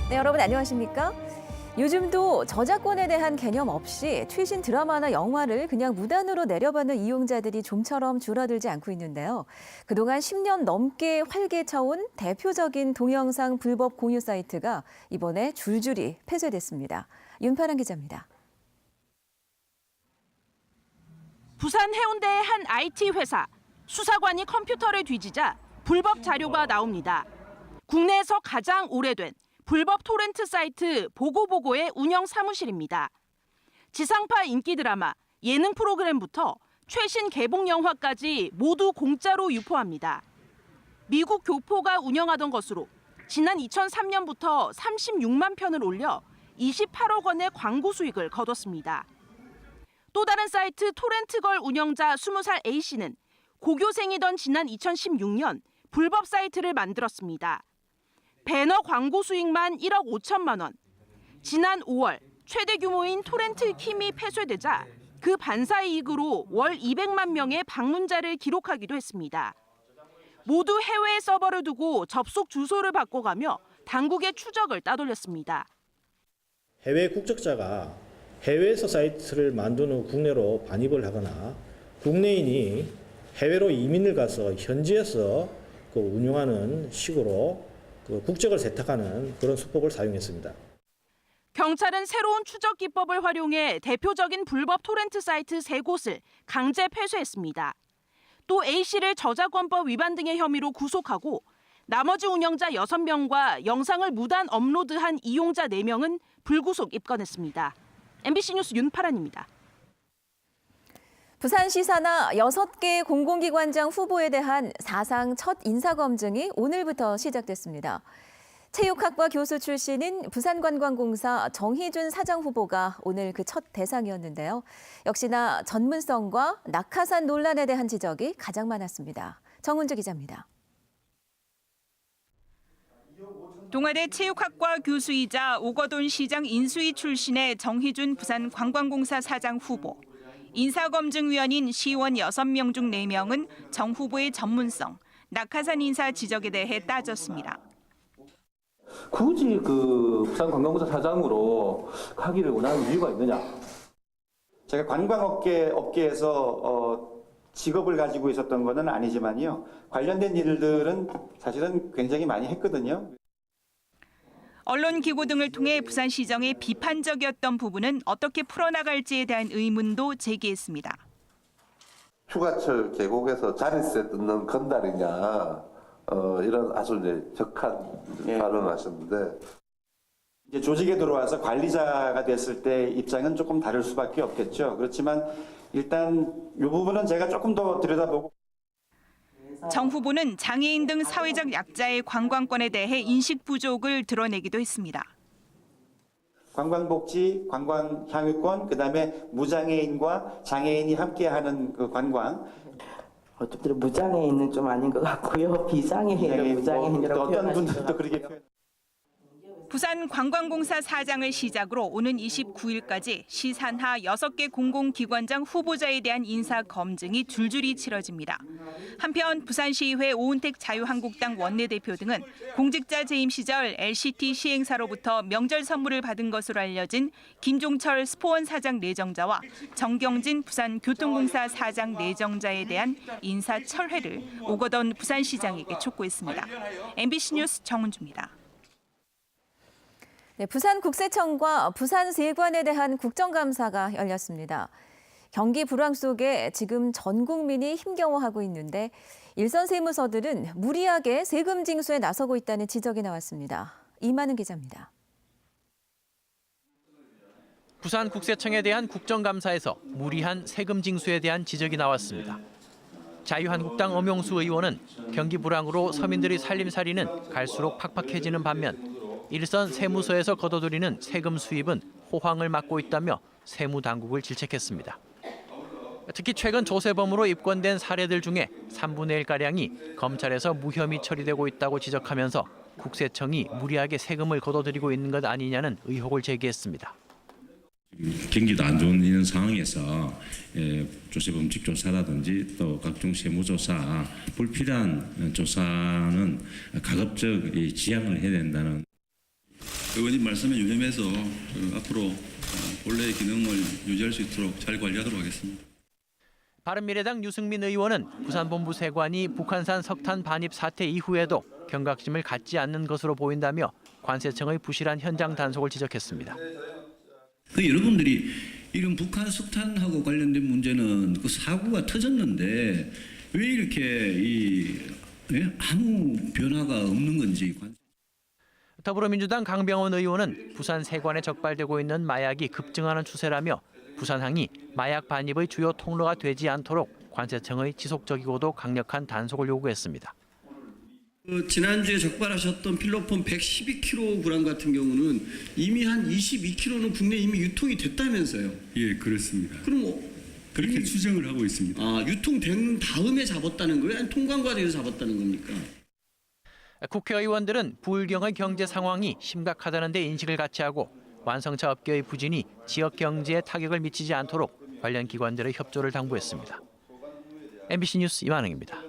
네, 여러분 안녕하십니까? 요즘도 저작권에 대한 개념 없이 최신 드라마나 영화를 그냥 무단으로 내려받는 이용자들이 좀처럼 줄어들지 않고 있는데요. 그동안 10년 넘게 활개쳐온 대표적인 동영상 불법 공유 사이트가 이번에 줄줄이 폐쇄됐습니다. 윤파란 기자입니다. 부산 해운대의 한 IT 회사. 수사관이 컴퓨터를 뒤지자 불법 자료가 나옵니다. 국내에서 가장 오래된 불법 토렌트 사이트 보고보고의 운영 사무실입니다. 지상파 인기 드라마, 예능 프로그램부터 최신 개봉 영화까지 모두 공짜로 유포합니다. 미국 교포가 운영하던 것으로 지난 2003년부터 36만 편을 올려 28억 원의 광고 수익을 거뒀습니다. 또 다른 사이트 토렌트걸 운영자 20살 A씨는 고교생이던 지난 2016년 불법 사이트를 만들었습니다. 배너 광고 수익만 1억 5천만 원. 지난 5월 최대 규모인 토렌트 킴이 폐쇄되자 그 반사 이익으로 월 200만 명의 방문자를 기록하기도 했습니다. 모두 해외에 서버를 두고 접속 주소를 바꿔가며 당국의 추적을 따돌렸습니다. 해외 국적자가 해외에서 사이트를 만든 후 국내로 반입을 하거나 국내인이 해외로 이민을 가서 현지에서 운영하는 식으로 국적을 세탁하는 그런 수법을 사용했습니다. 경찰은 새로운 추적 기법을 활용해 대표적인 불법 토렌트 사이트 3곳을 강제 폐쇄했습니다. 또 A씨를 저작권법 위반 등의 혐의로 구속하고 나머지 운영자 6명과 영상을 무단 업로드한 이용자 4명은 불구속 입건했습니다. MBC 뉴스 윤파란입니다. 부산시 산하 6개 공공기관장 후보에 대한 사상 첫 인사검증이 오늘부터 시작됐습니다. 체육학과 교수 출신인 부산관광공사 정희준 사장 후보가 오늘 그 첫 대상이었는데요. 역시나 전문성과 낙하산 논란에 대한 지적이 가장 많았습니다. 정은주 기자입니다. 동아대 체육학과 교수이자 오거돈 시장 인수위 출신의 정희준 부산관광공사 사장 후보. 인사검증위원인 시의원 6명 중 4명은 정 후보의 전문성, 낙하산 인사 지적에 대해 따졌습니다. 굳이 부산관광공사 사장으로 하기를 원하는 이유가 있느냐? 제가 관광업계에서 직업을 가지고 있었던 것은 아니지만요. 관련된 일들은 사실은 굉장히 많이 했거든요. 언론기고 등을 통해 부산시정의 비판적이었던 부분은 어떻게 풀어나갈지에 대한 의문도 제기했습니다. 휴가철 계곡에서 자릿세 뜯는 건달이냐 이런 아주 격한 발언을 하셨는데 이제 조직에 들어와서 관리자가 됐을 때 입장은 조금 다를 수밖에 없겠죠. 그렇지만 일단 이 부분은 제가 조금 더 들여다보고. 정 후보는 장애인 등 사회적 약자의 관광권에 대해 인식 부족을 드러내기도 했습니다. 관광복지, 관광향유권, 그다음에 무장애인과 장애인이 함께하는 그 관광. 어쨌든 무장애인은 좀 아닌 것 같고요. 비장애인은 무장애인이라고 어떤 분들도 그렇게 표현. 부산관광공사 사장을 시작으로 오는 29일까지 시 산하 6개 공공기관장 후보자에 대한 인사 검증이 줄줄이 치러집니다. 한편 부산시의회 오은택 자유한국당 원내대표 등은 공직자 재임 시절 LCT 시행사로부터 명절 선물을 받은 것으로 알려진 김종철 스포원 사장 내정자와 정경진 부산교통공사 사장 내정자에 대한 인사 철회를 오거돈 부산시장에게 촉구했습니다. MBC 뉴스 정은주입니다. 네, 부산국세청과 부산세관에 대한 국정감사가 열렸습니다. 경기 불황 속에 지금 전 국민이 힘겨워하고 있는데 일선 세무서들은 무리하게 세금 징수에 나서고 있다는 지적이 나왔습니다. 이만은 기자입니다. 부산국세청에 대한 국정감사에서 무리한 세금 징수에 대한 지적이 나왔습니다. 자유한국당 엄용수 의원은 경기 불황으로 서민들의 살림살이는 갈수록 팍팍해지는 반면 일선 세무서에서 거둬들이는 세금 수입은 호황을 맞고 있다며 세무당국을 질책했습니다. 특히 최근 조세범으로 입건된 사례들 중에 3분의 1가량이 검찰에서 무혐의 처리되고 있다고 지적하면서 국세청이 무리하게 세금을 거둬들이고 있는 것 아니냐는 의혹을 제기했습니다. 경기도 안 좋은 이런 상황에서 조세범칙 조사라든지 또 각종 세무조사, 불필요한 조사는 가급적 지양을 해야 된다는 의원님 말씀에 유념해서 앞으로 본래의 기능을 유지할 수 있도록 잘 관리하도록 하겠습니다. 바른미래당 유승민 의원은 부산본부 세관이 북한산 석탄 반입 사태 이후에도 경각심을 갖지 않는 것으로 보인다며 관세청의 부실한 현장 단속을 지적했습니다. 여러분들이 이런 북한 석탄하고 관련된 문제는 그 사고가 터졌는데 왜 이렇게 아무 변화가 없는 건지. 더불어민주당 강병원 의원은 부산 세관에 적발되고 있는 마약이 급증하는 추세라며 부산항이 마약 반입의 주요 통로가 되지 않도록 관세청의 지속적이고도 강력한 단속을 요구했습니다. 지난주에 적발하셨던 필로폰 112kg 같은 경우는 이미 한 22kg는 국내에 이미 유통이 됐다면서요? 예, 그렇습니다. 그럼 그렇게 추정을 하고 있습니다. 유통된 다음에 잡았다는 거예요? 아니면 통관 과정에서 잡았다는 겁니까? 국회의원들은 부울경의 경제 상황이 심각하다는 데 인식을 같이 하고 완성차 업계의 부진이 지역 경제에 타격을 미치지 않도록 관련 기관들의 협조를 당부했습니다. MBC 뉴스 이만흥입니다.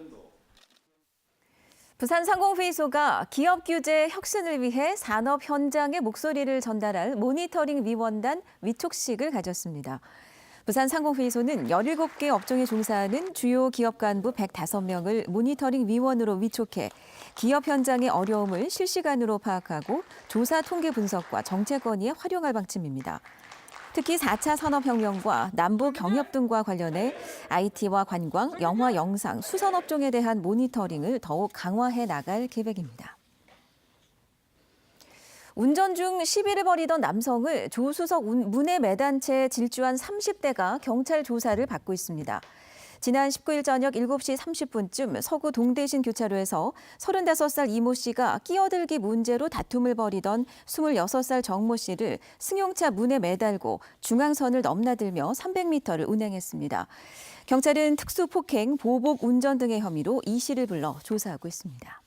부산상공회의소가 기업 규제 혁신을 위해 산업 현장의 목소리를 전달할 모니터링 위원단 위촉식을 가졌습니다. 부산상공회의소는 17개 업종에 종사하는 주요 기업 간부 105명을 모니터링 위원으로 위촉해 기업 현장의 어려움을 실시간으로 파악하고 조사 통계 분석과 정책 건의에 활용할 방침입니다. 특히 4차 산업혁명과 남북 경협 등과 관련해 IT와 관광, 영화, 영상, 수산업종에 대한 모니터링을 더욱 강화해 나갈 계획입니다. 운전 중 시비를 벌이던 남성을 조수석 문에 매단 채 질주한 30대가 경찰 조사를 받고 있습니다. 지난 19일 저녁 7시 30분쯤 서구 동대신 교차로에서 35살 이모 씨가 끼어들기 문제로 다툼을 벌이던 26살 정모 씨를 승용차 문에 매달고 중앙선을 넘나들며 300m를 운행했습니다. 경찰은 특수폭행, 보복 운전 등의 혐의로 이 씨를 불러 조사하고 있습니다.